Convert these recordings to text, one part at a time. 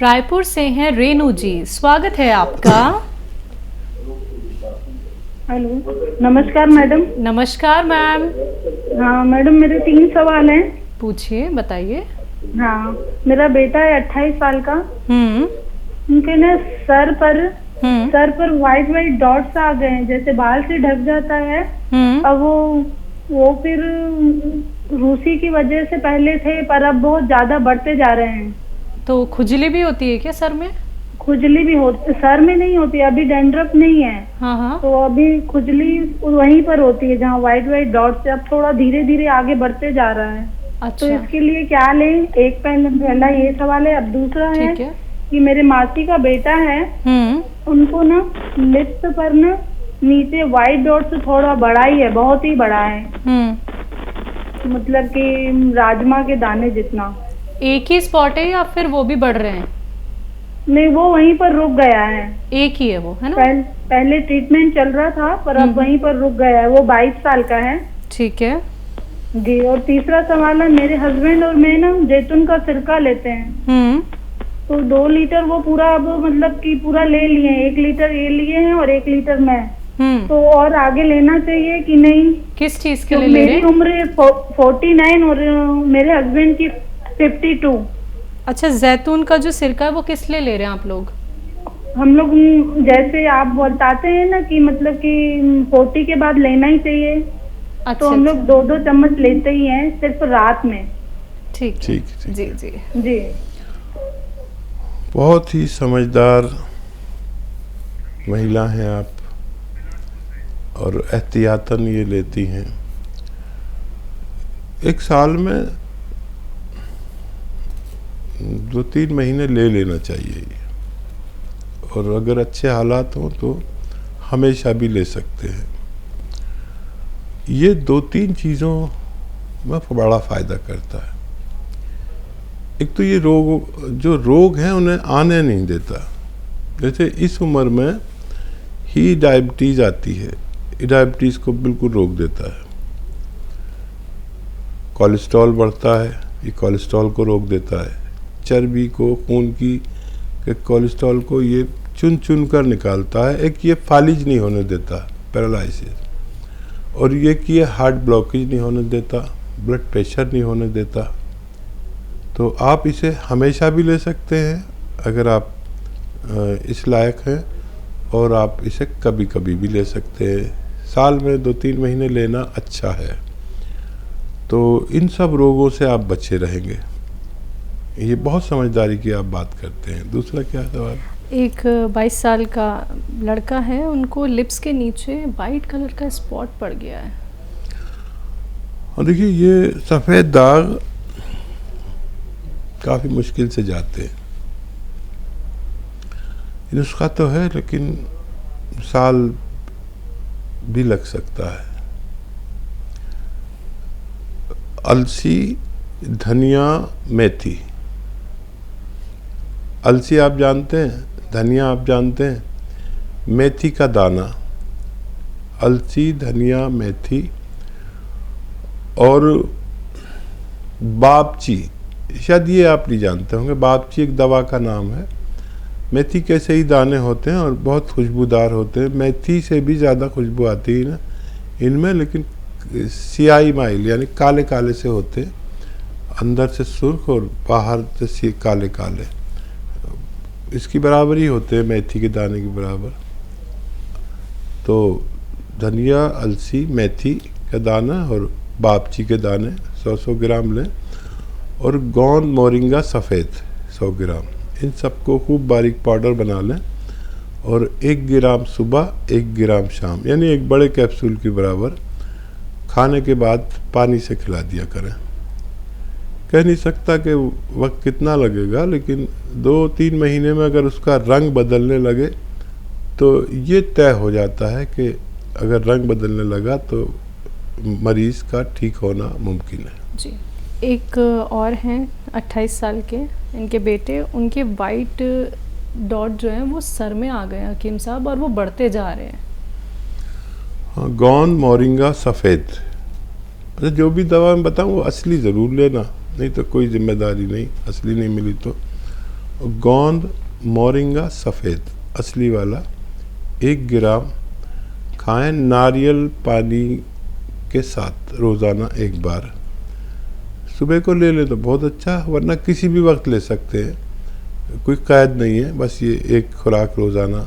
रायपुर से हैं रेनू जी, स्वागत है आपका। हेलो, नमस्कार मैडम। नमस्कार मैम। हाँ मैडम, मेरे 3 सवाल हैं। पूछिए, बताइए। हाँ, मेरा बेटा है 28 साल का। हम्म। उनके ना सर हम्म। पर वाइट वाइट डॉट्स आ गए हैं, जैसे बाल से ढक जाता है। हम्म। अब वो फिर रूसी की वजह से पहले थे, पर अब बहुत ज्यादा बढ़ते जा रहे हैं। तो खुजली भी होती है क्या सर में? खुजली भी होती, सर में नहीं होती, अभी डैंड्रफ नहीं है। हाँ हाँ। तो अभी खुजली वहीं पर होती है जहाँ वाइट वाइट डॉट से, अब थोड़ा धीरे धीरे आगे बढ़ते जा रहा है। तो अच्छा। इसके लिए क्या लें? एक पहला ये सवाल है। अब दूसरा है ठीक है। कि मेरे मासी का बेटा है, उनको ना लिप्स पर ना नीचे वाइट डॉट से थोड़ा बड़ा ही है, बहुत ही बड़ा है। मतलब कि राजमा के दाने जितना। एक ही स्पॉट है या फिर वो भी बढ़ रहे हैं? नहीं, वो वहीं पर रुक गया है। एक ही है वो, है ना? पहले ट्रीटमेंट चल रहा था, पर अब वहीं पर रुक गया है। वो 22 साल का है। ठीक है जी। और तीसरा सवाल है, मेरे हस्बैंड और मैं ना जैतून का सिरका लेते हैं। तो 2 लीटर वो पूरा, अब मतलब कि पूरा ले लिए हैं। 1 लीटर ये लिए हैं और 1 लीटर मैं। तो और आगे लेना चाहिए कि नहीं? किस चीज के लिए ले रहे हैं? मेरी उम्र 49 और मेरे हस्बैंड की 52। अच्छा, जैतून का जो सिरका है वो किस लिए ले रहे हैं आप लोग? हम लोग जैसे आप बताते हैं ना कि मतलब कि 40 के बाद लेना ही चाहिए। अच्छा, तो हम लोग 2-2 चम्मच लेते ही हैं सिर्फ रात में। ठीक ठीक। जी जी जी। बहुत ही समझदार महिला हैं आप, और एहतियातन ये लेती हैं। एक साल में 2-3 महीने ले लेना चाहिए ये। और अगर अच्छे हालात हों तो हमेशा भी ले सकते हैं। ये 2-3 चीज़ों में बड़ा फ़ायदा करता है। एक तो ये जो रोग हैं उन्हें आने नहीं देता। जैसे इस उम्र में ही डायबिटीज़ आती है, ये डायबिटीज़ को बिल्कुल रोक देता है। कोलेस्ट्रॉल बढ़ता है, ये कोलेस्ट्रॉल को रोक देता है। चर्बी को, खून की कोलेस्ट्रॉल को ये चुन चुन कर निकालता है। एक ये फालिज नहीं होने देता, पैरालिसिस। और ये कि ये हार्ट ब्लॉकेज नहीं होने देता, ब्लड प्रेशर नहीं होने देता। तो आप इसे हमेशा भी ले सकते हैं अगर आप इस लायक हैं, और आप इसे कभी कभी भी ले सकते हैं। साल में 2-3 महीने लेना अच्छा है। तो इन सब रोगों से आप बचे रहेंगे। ये बहुत समझदारी की आप बात करते हैं। दूसरा क्या सवाल? एक 22 साल का लड़का है, उनको लिप्स के नीचे वाइट कलर का स्पॉट पड़ गया है। और देखिए, ये सफ़ेद दाग काफ़ी मुश्किल से जाते हैं। नुस्खा तो है, लेकिन साल भी लग सकता है। अलसी, धनिया, मेथी। अलसी आप जानते हैं, धनिया आप जानते हैं, मेथी का दाना। अलसी, धनिया, मेथी और बापची, शायद ये आप नहीं जानते होंगे। बापची एक दवा का नाम है। मेथी के ऐसे ही दाने होते हैं और बहुत खुशबूदार होते हैं। मेथी से भी ज़्यादा खुशबू आती है ना इनमें, लेकिन सियाही माइल यानी काले काले से होते हैं, अंदर से सुर्ख और बाहर से काले काले। इसकी बराबर ही होते हैं, मेथी के दाने की बराबर। तो धनिया, अलसी, मेथी का दाना और बापची के दाने 100-100 ग्राम लें, और गोंद मोरिंगा सफ़ेद 100 ग्राम। इन सबको खूब बारीक पाउडर बना लें, और 1 ग्राम सुबह, 1 ग्राम शाम, यानी एक बड़े कैप्सूल के बराबर खाने के बाद पानी से खिला दिया करें। कह नहीं सकता कि वक्त कितना लगेगा, लेकिन 2-3 महीने में अगर उसका रंग बदलने लगे तो ये तय हो जाता है कि अगर रंग बदलने लगा तो मरीज़ का ठीक होना मुमकिन है। जी। एक और हैं 28 साल के, इनके बेटे, उनके वाइट डॉट जो हैं वो सर में आ गए हकीम साहब, और वो बढ़ते जा रहे हैं। हाँ, गोंद मोरिंगा सफ़ेद। अच्छा, जो भी दवा मैं बताऊँ वो असली ज़रूर लेना, नहीं तो कोई जिम्मेदारी नहीं, असली नहीं मिली तो। गोंद मोरिंगा सफ़ेद असली वाला 1 ग्राम खाएं नारियल पानी के साथ रोज़ाना 1 बार। सुबह को ले ले तो बहुत अच्छा, वरना किसी भी वक्त ले सकते हैं, कोई कैद नहीं है। बस ये एक खुराक रोज़ाना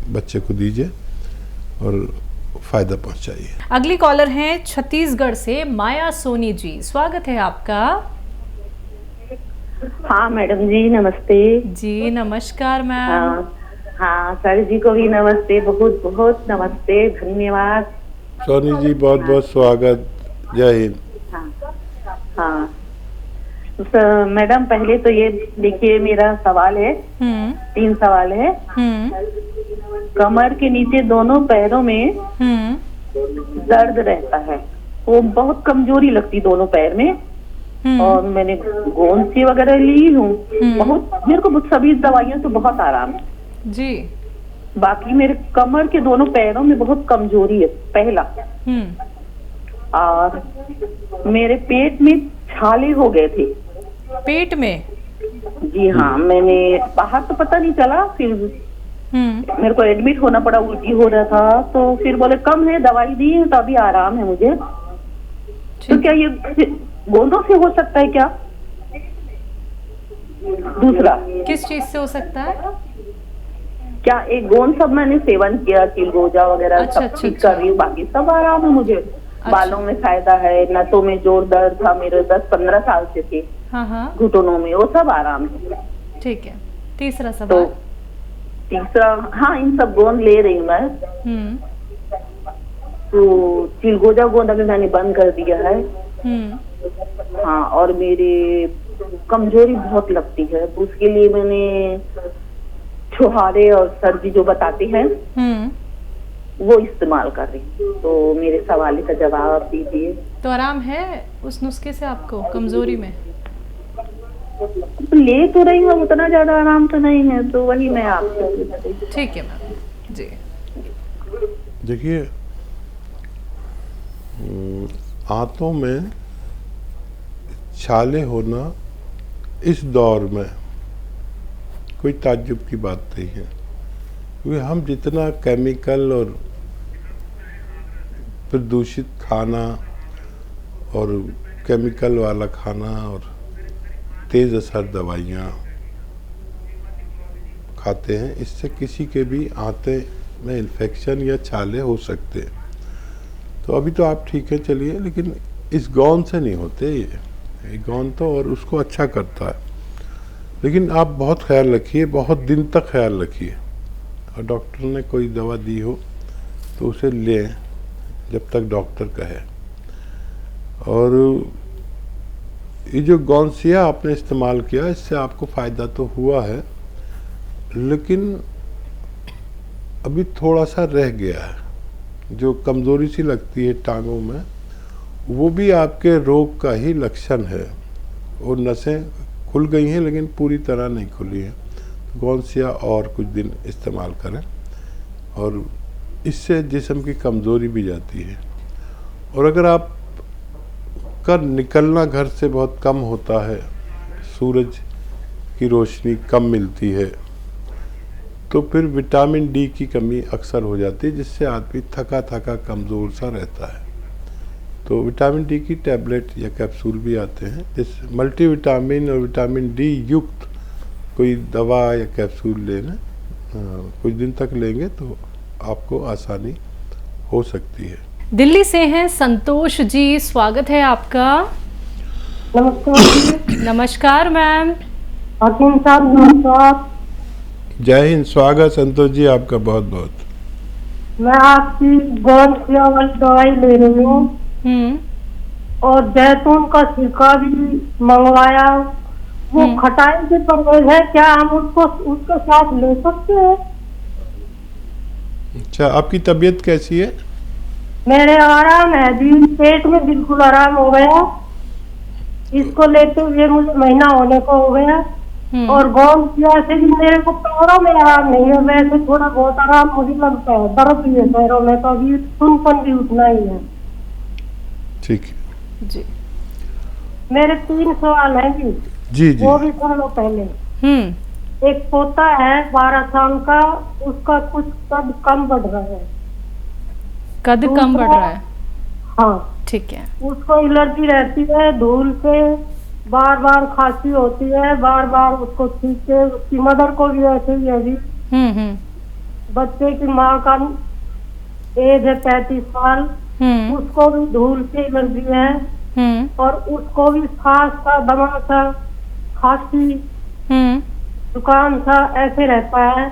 बच्चे को दीजिए और फ़ायदा पहुंचाइए। अगली कॉलर हैं छत्तीसगढ़ से माया सोनी जी, स्वागत है आपका। हाँ मैडम जी नमस्ते। जी नमस्कार मैम। हाँ सर जी को भी नमस्ते, बहुत बहुत नमस्ते, धन्यवाद। सोनी जी बहुत बहुत स्वागत, जय हिंद। हाँ तो मैडम पहले तो ये देखिए मेरा सवाल है, 3 सवाल है। कमर के नीचे दोनों पैरों में दर्द रहता है, वो बहुत कमजोरी लगती दोनों पैर में, और मैंने गोंद सी वगैरह ली हूँ, बहुत मेरे को सभी दवाइयों से बहुत आराम है जी। बाकी मेरे कमर के दोनों पैरों में बहुत कमजोरी है पहला, और मेरे पेट में छाले हो गए थे। पेट में? जी हाँ, मैंने बाहर तो पता नहीं चला, फिर मेरे को एडमिट होना पड़ा, उल्टी हो रहा था, तो फिर बोले कम है, दवाई दी तो अभी आराम है मुझे। तो क्या ये गोंदों से हो सकता है क्या? दूसरा किस चीज से हो सकता है? क्या एक गोंद सब मैंने सेवन किया, चिलगोजा वगैरह अच्छा, सब अच्छा, ठीक कर रही हूँ, बाकी सब आराम है मुझे। बालों में फायदा है, नसों में जोर दर्द था मेरे 10-15 साल से थे, हाँ घुटनों में, वो सब आराम है। ठीक है, तीसरा तो सवाल। तीसरा, हाँ इन सब गोंद ले रही हूँ मैं। तो चिलगोजा गोंद अभी मैंने बंद कर दिया है। हाँ, और मेरी कमजोरी बहुत लगती है, तो उसके लिए मैंने छुहारे और सर्दी जो बताते हैं वो इस्तेमाल कर रही हूँ। तो मेरे सवाल का जवाब दीजिए। तो आराम है उस नुस्खे से आपको कमजोरी में? ले तो रही हूँ, उतना ज्यादा आराम तो नहीं है, तो वही मैं आपसे। ठीक है मैम जी। देखिए, आंतों में छाले होना इस दौर में कोई ताज्जुब की बात नहीं है, क्योंकि हम जितना केमिकल और प्रदूषित खाना और केमिकल वाला खाना और तेज़ असर दवाइयाँ खाते हैं, इससे किसी के भी आंतें में इन्फेक्शन या छाले हो सकते हैं। तो अभी तो आप ठीक है, चलिए, लेकिन इस गोंद से नहीं होते ये गोंद तो और उसको अच्छा करता है, लेकिन आप बहुत ख्याल रखिए, बहुत दिन तक ख्याल रखिए, और डॉक्टर ने कोई दवा दी हो तो उसे लें जब तक डॉक्टर कहे। और ये जो गौनसिया आपने इस्तेमाल किया, इससे आपको फ़ायदा तो हुआ है, लेकिन अभी थोड़ा सा रह गया है, जो कमज़ोरी सी लगती है टांगों में, वो भी आपके रोग का ही लक्षण है। और नसें खुल गई हैं लेकिन पूरी तरह नहीं खुली हैं। गौनसिया और कुछ दिन इस्तेमाल करें, और इससे जिस्म की कमज़ोरी भी जाती है। और अगर आप का निकलना घर से बहुत कम होता है, सूरज की रोशनी कम मिलती है, तो फिर विटामिन डी की कमी अक्सर हो जाती है, जिससे आदमी थका थका कमज़ोर सा रहता है। तो विटामिन डी की टैबलेट या कैप्सूल भी आते हैं, जिस मल्टीविटामिन और विटामिन डी युक्त कोई दवा या कैप्सूल लेना कुछ दिन तक लेंगे तो आपको आसानी हो सकती है। दिल्ली से हैं संतोष जी, स्वागत है आपका। नमस्कार। नमस्कार मैम। हाकिम साहब नमस्कार। जय हिंद, स्वागत संतोष जी आपका बहुत बहुत। मैं आपकी गौनसिया वाली दवाई ले रही हूँ, और जैतून का सिरका भी मंगवाया। वो खटाई से परहेज है, क्या हम उसके साथ ले सकते हैं? अच्छा, आपकी तबीयत कैसी है? मेरे आराम है जी, पेट में बिल्कुल आराम हो गया, इसको लेते हुए मुझे महीना होने को हो गया। और गौनसिया से भी मेरे को पैरों में आराम नहीं है, वैसे थोड़ा बहुत आराम मुझे लगता है, दर्द भी है पैरों में, तो अभी सुनपन भी उतना ही है। ठीक है जी। मेरे 3 सवाल हैं जी। जी जी, वो भी सुन लो पहले। एक पोता है 12 साल का, उसका कुछ कद कम बढ़ रहा है। कद कम बढ़ रहा है? हाँ ठीक है। उसको एलर्जी रहती है धूल से, बार बार खांसी होती है, बार बार उसको छींके। उसकी मदर को भी ऐसे ही है जी। बच्चे की माँ का एज है 35 साल, उसको भी धूल से एलर्जी है और उसको भी सांस का दमा सा, खांसी, जुकाम सा ऐसे रहता है।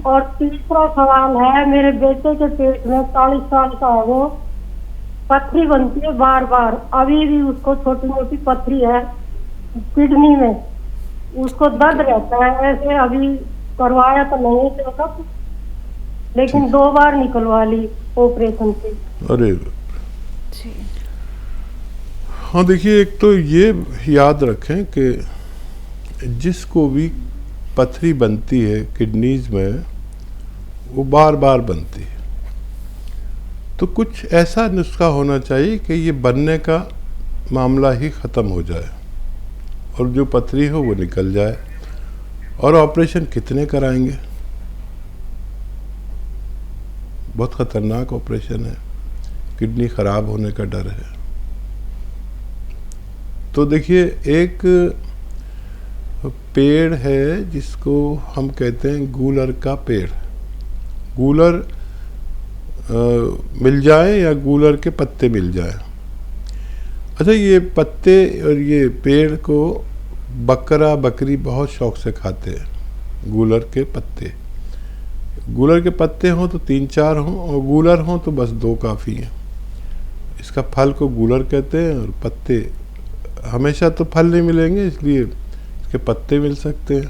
और तीसरा सवाल है, मेरे बेटे के पेट में 40 साल का है वो, पथरी बनती है बार बार। अभी भी उसको छोटी मोटी पथरी है किडनी में, उसको दर्द रहता है ऐसे। अभी करवाया तो नहीं चेकअप, लेकिन 2 बार निकलवा ली ऑपरेशन से। अरे हाँ, देखिए, एक तो ये याद रखें कि जिसको भी पथरी बनती है किडनीज में, वो बार बार बनती है, तो कुछ ऐसा नुस्खा होना चाहिए कि ये बनने का मामला ही ख़त्म हो जाए और जो पथरी हो वो निकल जाए। और ऑपरेशन कितने कराएंगे? बहुत ख़तरनाक ऑपरेशन है, किडनी ख़राब होने का डर है। तो देखिए, एक पेड़ है जिसको हम कहते हैं गूलर का पेड़। गूलर मिल जाए या गूलर के पत्ते मिल जाए। अच्छा, ये पत्ते और ये पेड़ को बकरा बकरी बहुत शौक से खाते हैं। गूलर के पत्ते, गूलर के पत्ते हों तो 3-4 हों, और गूलर हों तो बस 2 काफ़ी हैं। इसका फल को गूलर कहते हैं और पत्ते, हमेशा तो फल नहीं मिलेंगे इसलिए इसके पत्ते मिल सकते हैं।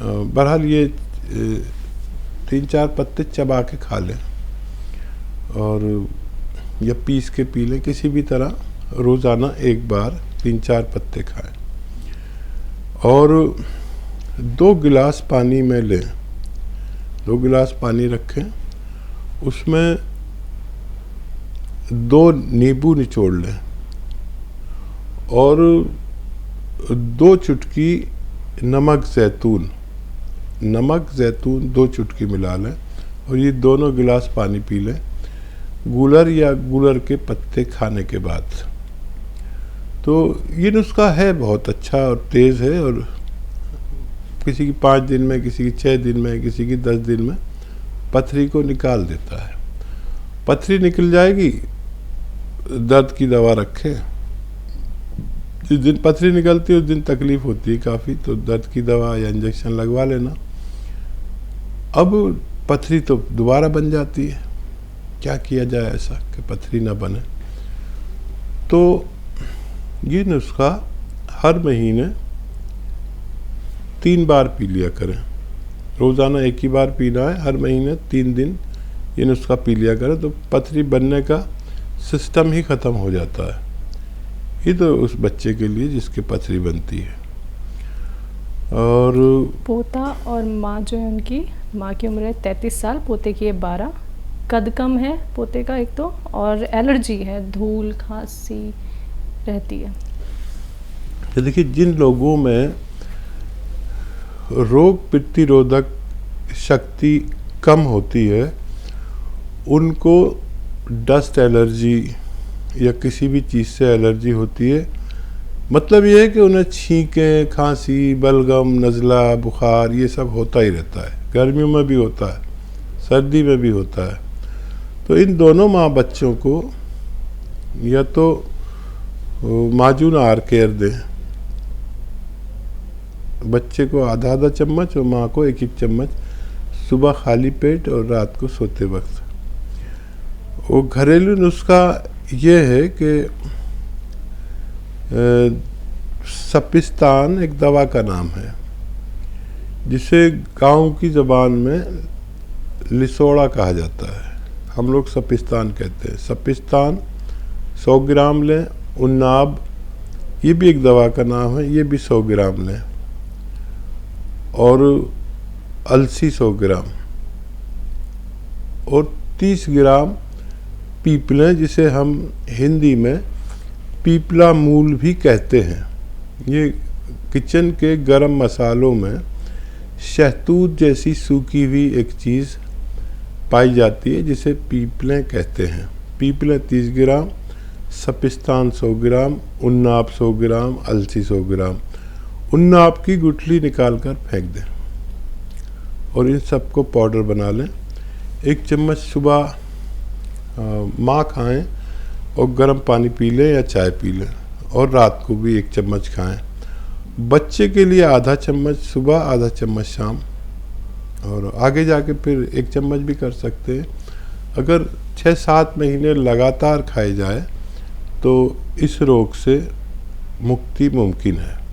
बहरहाल ये 3-4 पत्ते चबा के खा लें और या पीस के पी लें, किसी भी तरह रोज़ाना एक बार 3-4 पत्ते खाएं। और 2 गिलास पानी में लें, 2 गिलास पानी रखें, उसमें 2 नींबू निचोड़ लें और 2 चुटकी नमक ज़ैतून 2 चुटकी मिला लें और ये दोनों गिलास पानी पी लें गूलर या गूलर के पत्ते खाने के बाद। तो ये नुस्खा है बहुत अच्छा और तेज़ है, और किसी की 5 दिन में, किसी की 6 दिन में, किसी की 10 दिन में पथरी को निकाल देता है। पथरी निकल जाएगी, दर्द की दवा रखें। जिस दिन पथरी निकलती है उस दिन तकलीफ़ होती है काफ़ी, तो दर्द की दवा या इंजेक्शन लगवा लेना। अब पथरी तो दोबारा बन जाती है, क्या किया जाए ऐसा कि पथरी ना बने? तो ये नुस्खा हर महीने 3 बार पी लिया करें। रोज़ाना एक ही बार पीना है, हर महीने 3 दिन ये नुस्खा पी लिया करें, तो पथरी बनने का सिस्टम ही ख़त्म हो जाता है। ये तो उस बच्चे के लिए जिसके पथरी बनती है। और पोता और माँ जो है, उनकी माँ की उम्र है 33 साल, पोते की है 12। कद कम है पोते का एक तो, और एलर्जी है, धूल खांसी रहती है। तो देखिए, जिन लोगों में रोग प्रतिरोधक शक्ति कम होती है, उनको डस्ट एलर्जी या किसी भी चीज़ से एलर्जी होती है। मतलब ये है कि उन्हें छींकें, खांसी, बलगम, नज़ला, बुखार ये सब होता ही रहता है। गर्मियों में भी होता है, सर्दी में भी होता है। तो इन दोनों माँ बच्चों को या तो माजून आर केयर दें, बच्चे को आधा चम्मच और माँ को 1-1 चम्मच सुबह खाली पेट और रात को सोते वक्त। वो घरेलू नुस्खा ये है कि सपिस्तान एक दवा का नाम है, जिसे गांव की ज़बान में लिसोड़ा कहा जाता है। हम लोग सपिस्तान कहते हैं। सपिस्तान 100 ग्राम लें। उन्नाब, ये भी एक दवा का नाम है, ये भी 100 ग्राम लें। और अलसी 100 ग्राम और 30 ग्राम पीपलें, जिसे हम हिंदी में पीपला मूल भी कहते हैं। ये किचन के गरम मसालों में शहतूत जैसी सूखी हुई एक चीज़ पाई जाती है जिसे पीपलें कहते हैं। पीपलें 30 ग्राम, सपिस्तान 100 ग्राम, उन्नाप 100 ग्राम, अलसी 100 ग्राम। उन्नाप की गुठली निकाल कर फेंक दें और इन सबको पाउडर बना लें। 1 चम्मच सुबह माँ खाएं और गर्म पानी पी लें या चाय पी लें, और रात को भी 1 चम्मच खाएं। बच्चे के लिए आधा चम्मच सुबह, आधा चम्मच शाम, और आगे जाके फिर 1 चम्मच भी कर सकते हैं। अगर 6-7 महीने लगातार खाए जाए तो इस रोग से मुक्ति मुमकिन है।